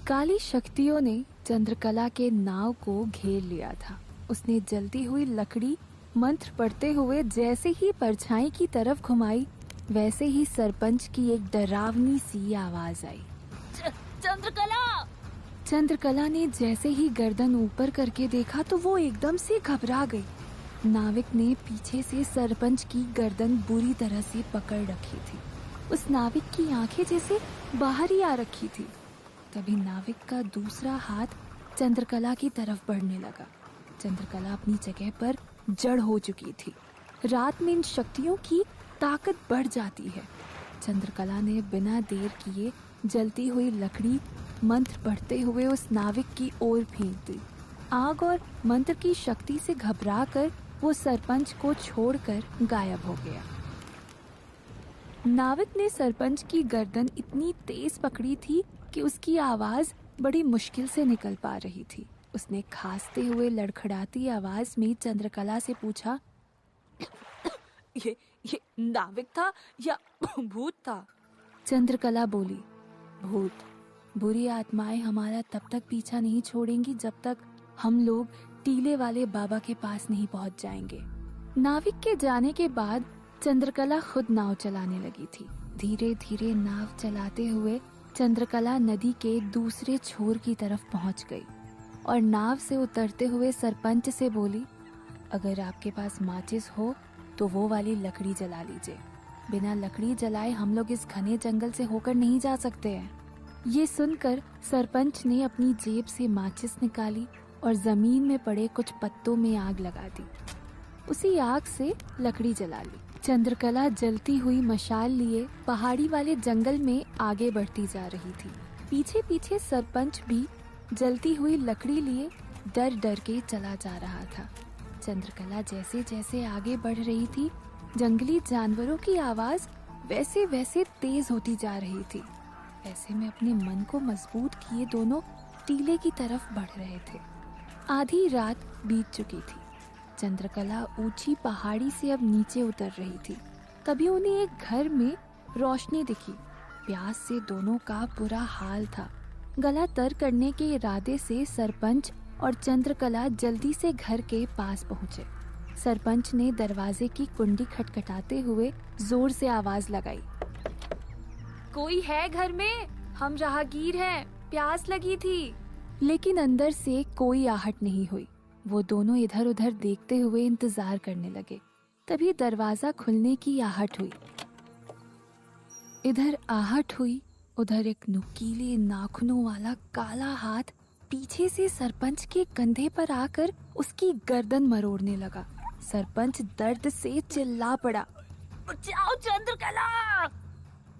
काली शक्तियों ने चंद्रकला के नाव को घेर लिया था। उसने जलती हुई लकड़ी मंत्र पढ़ते हुए जैसे ही परछाई की तरफ घुमाई, वैसे ही सरपंच की एक डरावनी सी आवाज आई। चंद्रकला! चंद्रकला ने जैसे ही गर्दन ऊपर करके देखा तो वो एकदम से घबरा गई। नाविक ने पीछे से सरपंच की गर्दन बुरी तरह से पकड़ रखी थी। उस नाविक की आंखें जैसे बाहर ही आ रखी थी। तभी नाविक का दूसरा हाथ चंद्रकला की तरफ बढ़ने लगा। चंद्रकला अपनी जगह पर जड़ हो चुकी थी। रात में इन शक्तियों की ताकत बढ़ जाती है। चंद्रकला ने बिना देर किए जलती हुई लकड़ी मंत्र पढ़ते हुए उस नाविक की ओर फेंक दी। आग और मंत्र की शक्ति से घबराकर वो सरपंच को छोड़कर गायब हो गया। नाविक ने सरपंच की गर्दन इतनी तेज पकड़ी थी कि उसकी आवाज बड़ी मुश्किल से निकल पा रही थी। उसने खांसते हुए लड़खड़ाती आवाज में चंद्रकला से पूछा, ये नाविक था या भूत था? चंद्रकला बोली, भूत। बुरी आत्माएं हमारा तब तक पीछा नहीं छोड़ेंगी जब तक हम लोग टीले वाले बाबा के पास नहीं पहुंच जाएंगे। नाविक के जाने के बाद चंद्रकला खुद नाव चलाने लगी थी। धीरे धीरे नाव चलाते हुए चंद्रकला नदी के दूसरे छोर की तरफ पहुंच गई और नाव से उतरते हुए सरपंच से बोली, अगर आपके पास माचिस हो तो वो वाली लकड़ी जला लीजिए। बिना लकड़ी जलाए हम लोग इस घने जंगल से होकर नहीं जा सकते हैं। ये सुनकर सरपंच ने अपनी जेब से माचिस निकाली और जमीन में पड़े कुछ पत्तों में आग लगा दी। उसी आग से लकड़ी जला ली। चंद्रकला जलती हुई मशाल लिए पहाड़ी वाले जंगल में आगे बढ़ती जा रही थी। पीछे पीछे सरपंच भी जलती हुई लकड़ी लिए डर डर के चला जा रहा था। चंद्रकला जैसे जैसे आगे बढ़ रही थी, जंगली जानवरों की आवाज वैसे वैसे तेज होती जा रही थी। ऐसे में अपने मन को मजबूत किए दोनों टीले की तरफ बढ़ रहे थे। आधी रात बीत चुकी थी। चंद्रकला ऊंची पहाड़ी से अब नीचे उतर रही थी। तभी उन्हें एक घर में रोशनी दिखी। प्यास से दोनों का बुरा हाल था। गला तर करने के इरादे से सरपंच और चंद्रकला जल्दी से घर के पास पहुंचे। सरपंच ने दरवाजे की कुंडी खटखटाते हुए जोर से आवाज लगाई, कोई है घर में? हम राहगीर हैं, प्यास लगी थी। लेकिन अंदर से कोई आहट नहीं हुई। वो दोनों इधर उधर देखते हुए इंतजार करने लगे। तभी दरवाजा खुलने की आहट हुई। इधर आहट हुई, उधर एक नुकीले नाखूनों वाला काला हाथ पीछे से सरपंच के कंधे पर आकर उसकी गर्दन मरोड़ने लगा। सरपंच दर्द से चिल्ला पड़ा, बचाओ चंद्रकला!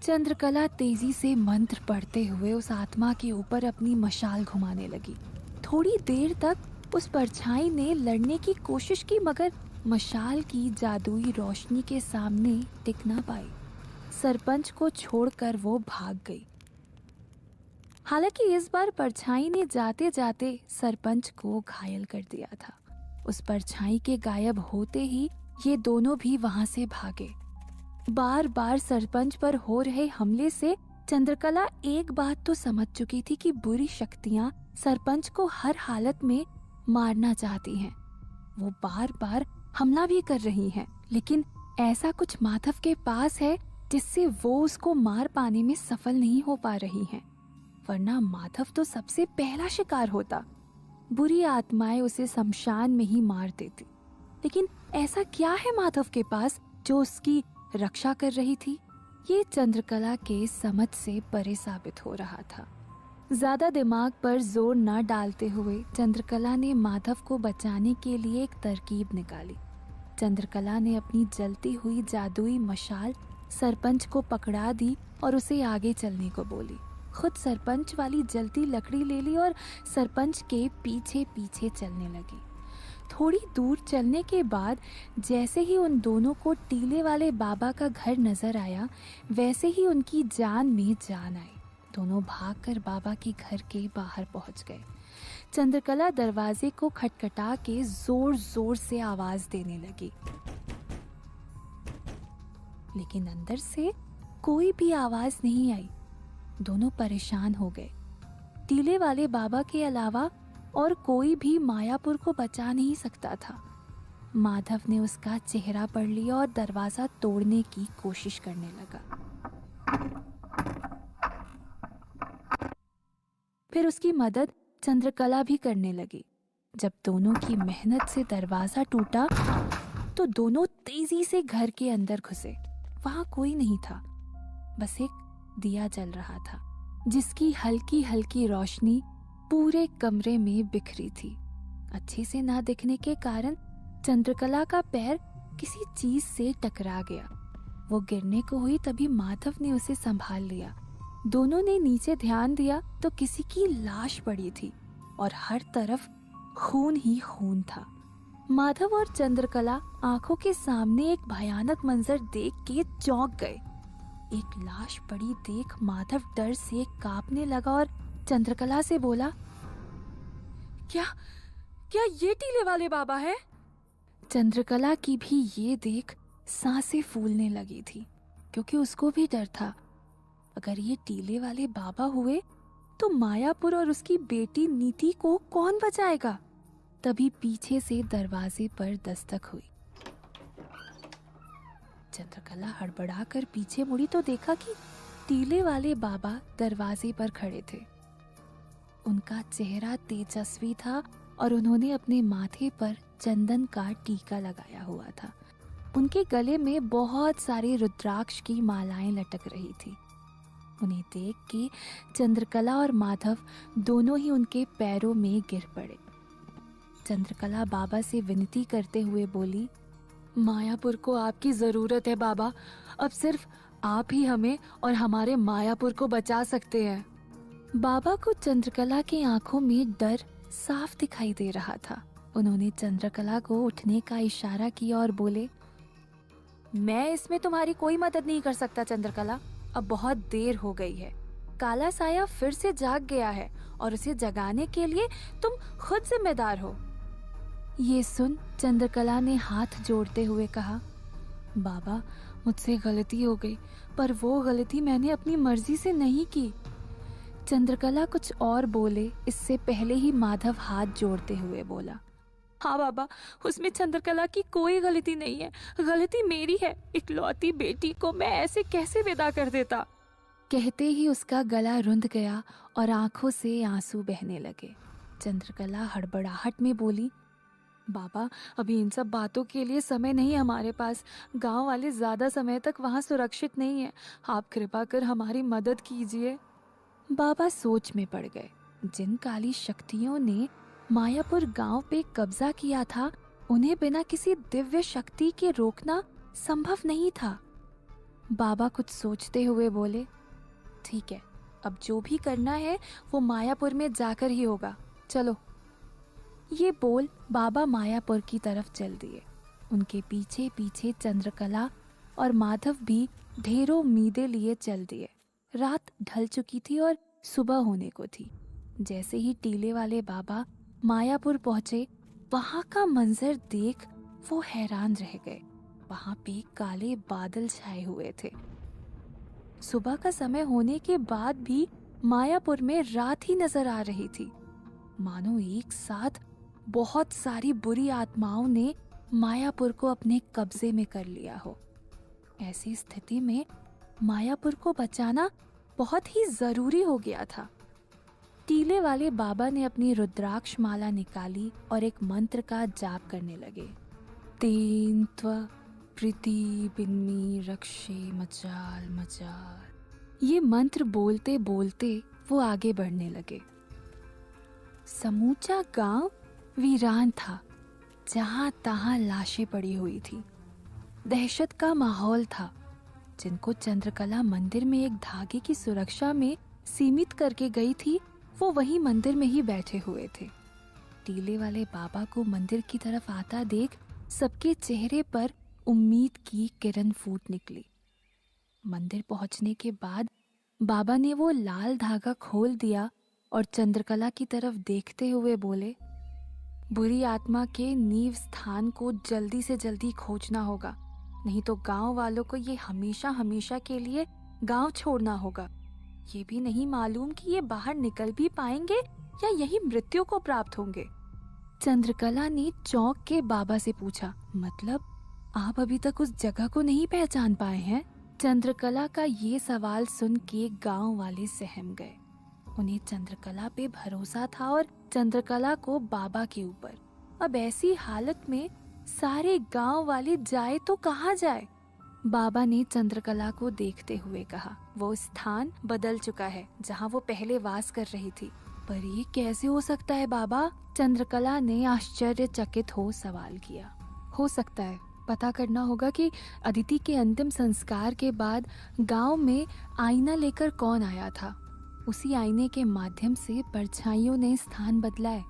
चंद्रकला तेजी से मंत्र पढ़ते हुए उस आत्मा के ऊपर अपनी मशाल घुमाने लगी। थोड़ी देर तक उस परछाई ने लड़ने की कोशिश की, मगर मशाल की जादुई रोशनी के सामने टिक ना पाई। सरपंच को छोड़कर वो भाग गई। हालांकि इस बार परछाई ने जाते जाते सरपंच को घायल कर दिया था। उस परछाई के गायब होते ही ये दोनों भी वहां से भागे। बार बार सरपंच पर हो रहे हमले से चंद्रकला एक बात तो समझ चुकी थी कि बुरी शक्तियां सरपंच को हर हालत में मारना चाहती हैं। वो बार बार हमला भी कर रही हैं, लेकिन ऐसा कुछ माधव के पास है जिससे वो उसको मार पाने में सफल नहीं हो पा रही हैं। वरना माधव तो सबसे पहला शिकार होता। बुरी आत्माएं उसे शमशान में ही मार देती। लेकिन ऐसा क्या है माधव के पास जो उसकी रक्षा कर रही थी? ये चंद्रकला के समझ से परे साबित हो रहा था। ज्यादा दिमाग पर जोर न डालते हुए चंद्रकला ने माधव को बचाने के लिए एक तरकीब निकाली। चंद्रकला ने अपनी जलती हुई जादुई मशाल सरपंच को पकड़ा दी और उसे आगे चलने को बोली। खुद सरपंच वाली जलती लकड़ी ले ली और सरपंच के पीछे पीछे चलने लगी। थोड़ी दूर चलने के बाद जैसे ही उन दोनों को टीले वाले बाबा का घर नजर आया, वैसे ही उनकी जान में जान आई। दोनों भागकर बाबा के घर के बाहर पहुंच गए। चंद्रकला दरवाजे को खटखटा के जोर जोर से आवाज देने लगी, लेकिन अंदर से कोई भी आवाज नहीं आई। दोनों परेशान हो गए। टीले वाले बाबा के अलावा और कोई भी मायापुर को बचा नहीं सकता था। माधव ने उसका चेहरा पढ़ लिया और दरवाजा तोड़ने की कोशिश करने लगा। फिर उसकी मदद चंद्रकला भी करने लगी। जब दोनों की मेहनत से दरवाजा टूटा तो दोनों तेजी से घर के अंदर घुसे। वहां कोई नहीं था, बस एक दिया जल रहा था जिसकी हल्की हल्की रोशनी पूरे कमरे में बिखरी थी। अच्छे से ना दिखने के कारण चंद्रकला का पैर किसी चीज से टकरा गया। वो गिरने को हुई, तभी माधव ने उसे संभाल लिया। दोनों ने नीचे ध्यान दिया तो किसी की लाश पड़ी थी और हर तरफ खून ही खून था। माधव और चंद्रकला आंखों के सामने एक भयानक मंजर देख के चौंक गए। एक लाश पड़ी देख माधव डर से कांपने लगा और चंद्रकला से बोला, क्या क्या ये टीले वाले बाबा है? चंद्रकला की भी ये देख सांसें फूलने लगी थी, क्योंकि उसको भी डर था। अगर ये टीले वाले बाबा हुए तो मायापुर और उसकी बेटी नीति को कौन बचाएगा? तभी पीछे से दरवाजे पर दस्तक हुई। चंद्रकला हड़बड़ाकर पीछे मुड़ी तो देखा कि टीले वाले बाबा दरवाजे पर खड़े थे। उनका चेहरा तेजस्वी था और उन्होंने अपने माथे पर चंदन का टीका लगाया हुआ था। उनके गले में बहुत सारे रुद्राक्ष की मालाएं लटक रही थी। उन्हें देख के चंद्रकला और माधव दोनों ही उनके पैरों में गिर पड़े। चंद्रकला बाबा से विनती करते हुए बोली, मायापुर को आपकी जरूरत है बाबा। अब सिर्फ आप ही हमें और हमारे मायापुर को बचा सकते हैं। बाबा को चंद्रकला की आंखों में डर साफ दिखाई दे रहा था। उन्होंने चंद्रकला को उठने का इशारा किया और बोले, मैं इसमें तुम्हारी कोई मदद नहीं कर सकता चंद्रकला। अब बहुत देर हो गई है। काला साया फिर से जाग गया है और उसे जगाने के लिए तुम खुद जिम्मेदार हो। ये सुन चंद्रकला ने हाथ जोड़ते हुए कहा, बाबा मुझसे गलती हो गई, पर वो गलती मैंने अपनी मर्जी से नहीं की। चंद्रकला कुछ और बोले इससे पहले ही माधव हाथ जोड़ते हुए बोला, हाँ बाबा, उसमें चंद्रकला की कोई गलती नहीं है। गलती मेरी है। इकलौती बेटी को मैं ऐसे कैसे विदा कर देता। कहते ही उसका गला रुंध गया और आंखों से आंसू बहने लगे। चंद्रकला हड़बड़ाहट में बोली, बाबा अभी इन सब बातों के लिए समय नहीं हमारे पास। गांव वाले ज्यादा समय तक वहां सुरक्षित नहीं है। आप कृपा कर हमारी मदद कीजिए। बाबा सोच में पड़ गए। जिन काली शक्तियों ने मायापुर गांव पे कब्जा किया था, उन्हें बिना किसी दिव्य शक्ति के रोकना संभव नहीं था। बाबा कुछ सोचते हुए बोले, ठीक है, अब जो भी करना है वो मायापुर में जाकर ही होगा। चलो। ये बोल बाबा मायापुर की तरफ चल दिए। उनके पीछे पीछे चंद्रकला और माधव भी ढेरों उम्मीदें लिए चल दिए। रात ढल चुकी थी और सुबह होने को थी। जैसे ही टीले वाले बाबा मायापुर पहुंचे, वहां का मंजर देख वो हैरान रह गए। वहां पे काले बादल छाए हुए थे। सुबह का समय होने के बाद भी मायापुर में रात ही नजर आ रही थी, मानो एक साथ बहुत सारी बुरी आत्माओं ने मायापुर को अपने कब्जे में कर लिया हो। ऐसी स्थिति में मायापुर को बचाना बहुत ही जरूरी हो गया था। टीले वाले बाबा ने अपनी रुद्राक्ष माला निकाली और एक मंत्र का जाप करने लगे। तेन त्व प्रीति बिन्मी रक्षे मचाल मचाल। ये मंत्र बोलते बोलते वो आगे बढ़ने लगे। समूचा गांव वीरान था। जहां तहां लाशें पड़ी हुई थी। दहशत का माहौल था। जिनको चंद्रकला मंदिर में एक धागे की सुरक्षा में सीमित करके गई थी, वो वही मंदिर में ही बैठे हुए थे। टीले वाले बाबा को मंदिर की तरफ आता देख सबके चेहरे पर उम्मीद की किरण फूट निकली। मंदिर पहुंचने के बाद बाबा ने वो लाल धागा खोल दिया और चंद्रकला की तरफ देखते हुए बोले, बुरी आत्मा के नींव स्थान को जल्दी से जल्दी खोजना होगा, नहीं तो गांव वालों को ये हमेशा हमेशा के लिए गांव छोड़ना होगा। ये भी नहीं मालूम कि ये बाहर निकल भी पाएंगे या यही मृत्यु को प्राप्त होंगे। चंद्रकला ने चौंक के बाबा से पूछा, मतलब आप अभी तक उस जगह को नहीं पहचान पाए हैं? चंद्रकला का ये सवाल सुन के गांव वाले सहम गए। उन्हें चंद्रकला पे भरोसा था और चंद्रकला को बाबा के ऊपर। अब ऐसी हालत में सारे गांव वाले जाए तो कहाँ जाए? बाबा ने चंद्रकला को देखते हुए कहा, वो स्थान बदल चुका है जहाँ वो पहले वास कर रही थी। पर ये कैसे हो सकता है बाबा? चंद्रकला ने आश्चर्यचकित हो सवाल किया। हो सकता है, पता करना होगा कि अदिति के अंतिम संस्कार के बाद गांव में आईना लेकर कौन आया था। उसी आईने के माध्यम से परछाइयों ने स्थान बदला है,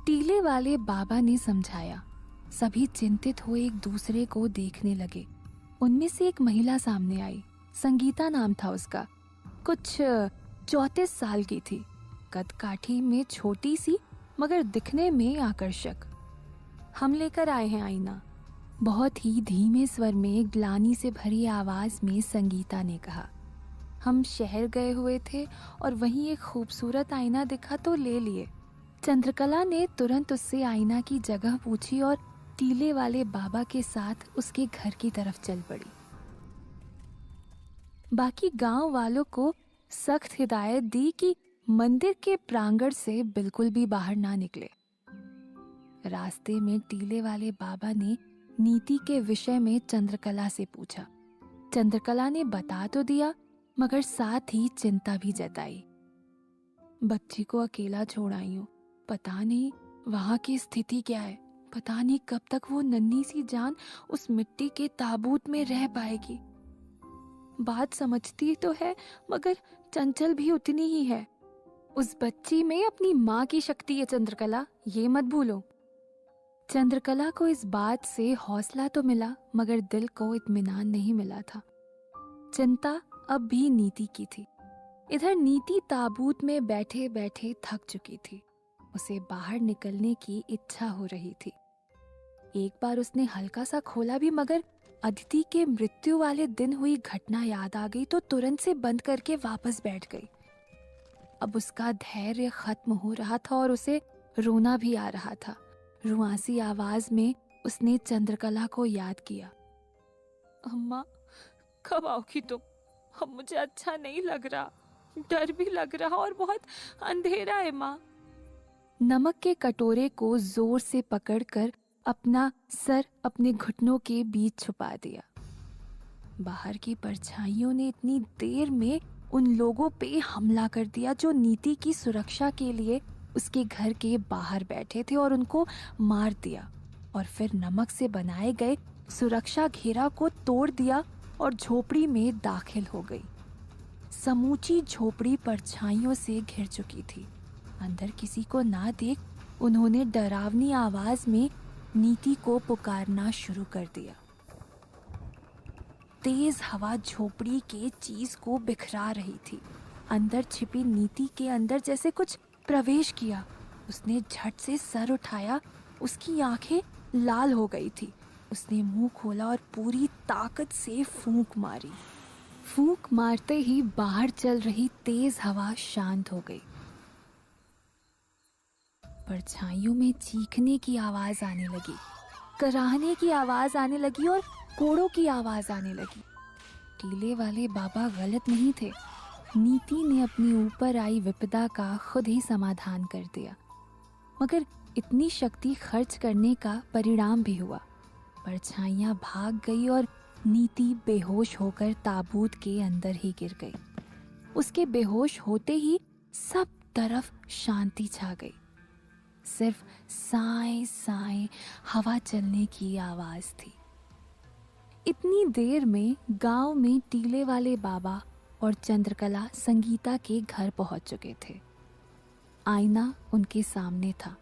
टीले वाले बाबा ने समझाया। सभी चिंतित हो एक दूसरे को देखने लगे। उनमें से एक महिला सामने आई। संगीता नाम था उसका। कुछ 34 साल की थी। कद काठी में छोटी सी मगर दिखने में आकर्षक। हम लेकर आए हैं आईना, बहुत ही धीमे स्वर में ग्लानि से भरी आवाज में संगीता ने कहा। हम शहर गए हुए थे और वहीं एक खूबसूरत आईना दिखा तो ले लिए। चंद्रकला ने तुरंत उससे आईना की जगह पूछी और टीले वाले बाबा के साथ उसके घर की तरफ चल पड़ी। बाकी गांव वालों को सख्त हिदायत दी कि मंदिर के प्रांगण से बिल्कुल भी बाहर ना निकले। रास्ते में टीले वाले बाबा ने नीति के विषय में चंद्रकला से पूछा। चंद्रकला ने बता तो दिया मगर साथ ही चिंता भी जताई। बच्ची को अकेला छोड़ आई हूँ, पता नहीं वहां की स्थिति क्या है। पता नहीं कब तक वो नन्ही सी जान उस मिट्टी के ताबूत में रह पाएगी। बात समझती तो है मगर चंचल भी उतनी ही है। उस बच्ची में अपनी माँ की शक्ति है चंद्रकला, ये मत भूलो। चंद्रकला को इस बात से हौसला तो मिला मगर दिल को इत्मीनान नहीं मिला था। चिंता अब भी नीति की थी। इधर नीति ताबूत में बैठे बैठे थक चुकी थी। उसे बाहर निकलने की इच्छा हो रही थी। एक बार उसने हल्का सा खोला भी मगर अदिति के मृत्यु वाले दिन हुई घटना याद आ गई तो तुरंत से बंद करके वापस बैठ गई। अब उसका धैर्य खत्म हो रहा था और उसे रोना भी आ रहा था। रुआसी आवाज में उसने चंद्रकला को याद किया। अम्मा, कब आओगी तुम? अब मुझे अच्छा नहीं लग रहा, डर भी लग रहा और बहुत अंधेरा है माँ। नमक के कटोरे को जोर से पकड़कर अपना सर अपने घुटनों के बीच छुपा दिया। बाहर की परछाइयों ने इतनी देर में उन लोगों पे हमला कर दिया जो नीति की सुरक्षा के लिए उसके घर के बाहर बैठे थे और उनको मार दिया। और फिर नमक से बनाए गए सुरक्षा घेरा को तोड़ दिया और झोपड़ी में दाखिल हो गई। समूची झोपड़ी परछाइयों से घिर चुकी थी। अंदर किसी को ना देख उन्होंने डरावनी आवाज में नीति को पुकारना शुरू कर दिया। तेज हवा झोपड़ी के चीज को बिखरा रही थी। अंदर छिपी नीति के अंदर जैसे कुछ प्रवेश किया। उसने झट से सर उठाया। उसकी आंखें लाल हो गई थी। उसने मुंह खोला और पूरी ताकत से फूंक मारी। फूंक मारते ही बाहर चल रही तेज हवा शांत हो गई। परछाइयों में चीखने की आवाज आने लगी, कराहने की आवाज आने लगी और कोड़ों की आवाज आने लगी। टीले वाले बाबा गलत नहीं थे। नीति ने अपनी ऊपर आई विपदा का खुद ही समाधान कर दिया। मगर इतनी शक्ति खर्च करने का परिणाम भी हुआ। परछाइयां भाग गई और नीति बेहोश होकर ताबूत के अंदर ही गिर गई। उसके बेहोश होते ही सब तरफ शांति छा गई। सिर्फ साए साए हवा चलने की आवाज थी। इतनी देर में गांव में टीले वाले बाबा और चंद्रकला संगीता के घर पहुंच चुके थे। आईना उनके सामने था।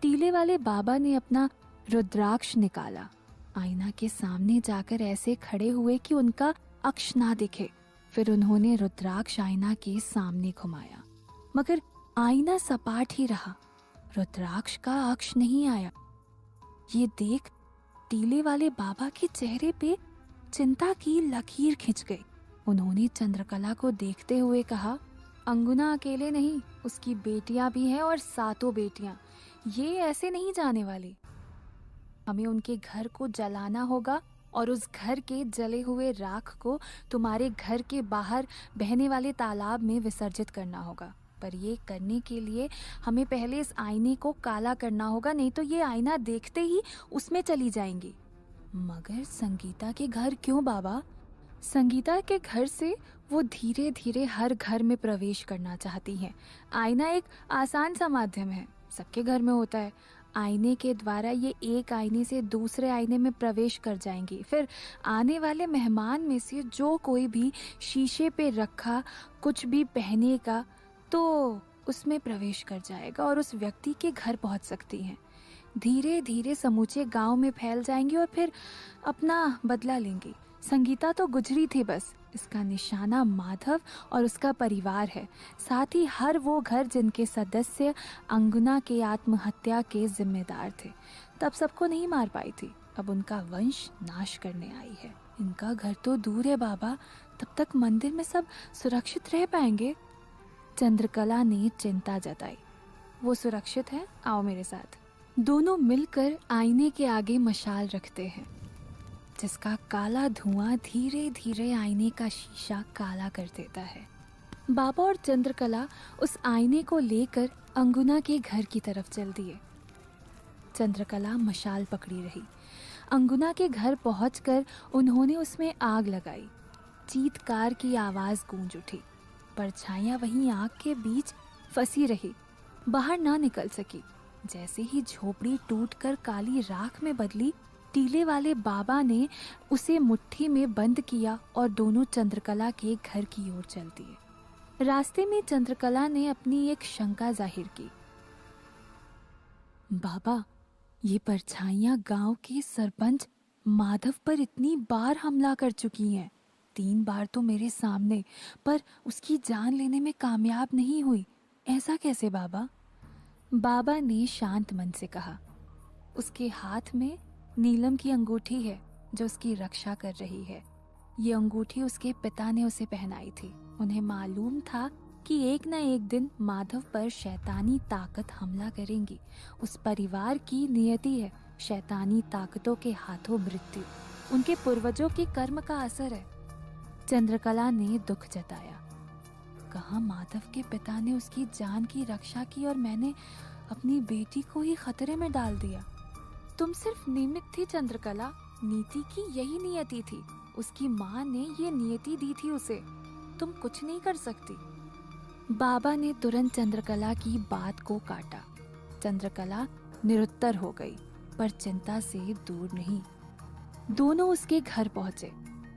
टीले वाले बाबा ने अपना रुद्राक्ष निकाला। आईना के सामने जाकर ऐसे खड़े हुए कि उनका अक्ष ना दिखे। फिर उन्होंने रुद्राक्ष आईना के सामने घुमाया मगर आईना सपाट ही रहा। रुद्राक्ष का अक्ष नहीं आया। ये देख टीले वाले बाबा के चेहरे पे चिंता की लकीर खिंच गई। उन्होंने चंद्रकला को देखते हुए कहा, अंगुना अकेले नहीं, उसकी बेटियां भी हैं और 7 बेटियां। ये ऐसे नहीं जाने वाली। हमें उनके घर को जलाना होगा और उस घर के जले हुए राख को तुम्हारे घर के बाहर बहने वाले तालाब में विसर्जित करना होगा। पर ये करने के लिए हमें पहले इस आईने को काला करना होगा, नहीं तो ये आईना देखते ही उसमें चली जाएंगी। मगर संगीता के घर क्यों बाबा? संगीता के घर से वो धीरे धीरे हर घर में प्रवेश करना चाहती हैं। आईना एक आसान सा माध्यम है, सबके घर में होता है। आईने के द्वारा ये एक आईने से दूसरे आईने में प्रवेश कर जाएंगी। फिर आने वाले मेहमान में से जो कोई भी शीशे पे रखा कुछ भी पहनेगा तो उसमें प्रवेश कर जाएगा और उस व्यक्ति के घर पहुंच सकती हैं। धीरे धीरे समूचे गांव में फैल जाएंगी और फिर अपना बदला लेंगी। संगीता तो गुजरी थी बस, इसका निशाना माधव और उसका परिवार है, साथ ही हर वो घर जिनके सदस्य अंगुना के आत्महत्या के जिम्मेदार थे। तब सबको नहीं मार पाई थी, अब उनका वंश नाश करने आई है। इनका घर तो दूर है बाबा, तब तक मंदिर में सब सुरक्षित रह पाएंगे? चंद्रकला ने चिंता जताई। वो सुरक्षित है, आओ मेरे साथ। दोनों मिलकर आईने के आगे मशाल रखते हैं, जिसका काला धुआं धीरे धीरे आईने का शीशा काला कर देता है। बाबा और चंद्रकला उस आईने को लेकर अंगुना के घर की तरफ चल दिए। चंद्रकला मशाल पकड़ी रही। अंगुना के घर पहुंचकर उन्होंने उसमें आग लगाई। चीत्कार की आवाज गूंज उठी। परछाइयां वहीं आग के बीच फंसी रही, बाहर ना निकल सकी। जैसे ही झोपड़ी टूटकर काली राख में बदली, टीले वाले बाबा ने उसे मुट्ठी में बंद किया और दोनों चंद्रकला के घर की ओर चल दिए। रास्ते में चंद्रकला ने अपनी एक शंका जाहिर की। बाबा, ये परछाइयां गांव के सरपंच माधव पर इतनी बार हमला कर चुकी हैं। 3 बार तो मेरे सामने, पर उसकी जान लेने में कामयाब नहीं हुई। ऐसा कैसे बाबा? बाबा ने शांत मन से कहा। उसके हाथ में नीलम की अंगूठी है जो उसकी रक्षा कर रही है। ये अंगूठी उसके पिता ने उसे पहनाई थी। उन्हें मालूम था कि एक न एक दिन माधव पर शैतानी ताकत हमला करेंगी। उस परिवार की नियति है, शैतानी ताकतों के हाथों मृत्यु। उनके पूर्वजों के कर्म का असर है। चंद्रकला ने दुख जताया। कहा माधव के पिता ने उसकी जान की रक्षा की और मैंने अपनी बेटी को ही खतरे में डाल दिया। तुम सिर्फ निमित्त थी चंद्रकला, नीति की यही नियति थी। उसकी माँ ने ये नियति दी थी उसे, तुम कुछ नहीं कर सकती। बाबा ने तुरंत चंद्रकला की बात को काटा। चंद्रकला निरुत्तर हो गई, पर चिंता से दूर नहीं। दोनों उसके घर पहुंचे।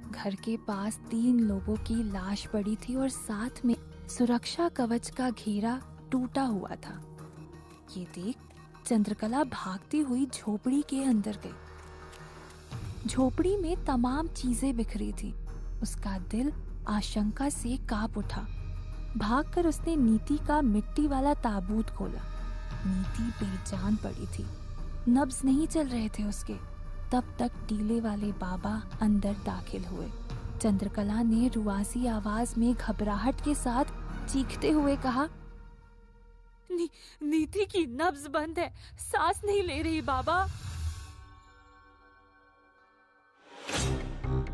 घर के पास 3 लोगों की लाश पड़ी थी और साथ में सुरक्षा कवच का घेरा टूटा हुआ था। ये देख चंद्रकला भागती हुई झोपड़ी के अंदर गई। झोपड़ी में तमाम चीजें बिखरी थी। उसका दिल आशंका से कांप उठा। भागकर उसने नीति का मिट्टी वाला ताबूत खोला। नीति बेजान पड़ी थी, नब्ज नहीं चल रहे थे उसके। तब तक टीले वाले बाबा अंदर दाखिल हुए। चंद्रकला ने रुआसी आवाज में घबराहट के साथ चीखते हुए कहा, नीति की नब्ज बंद है, सांस नहीं ले रही बाबा।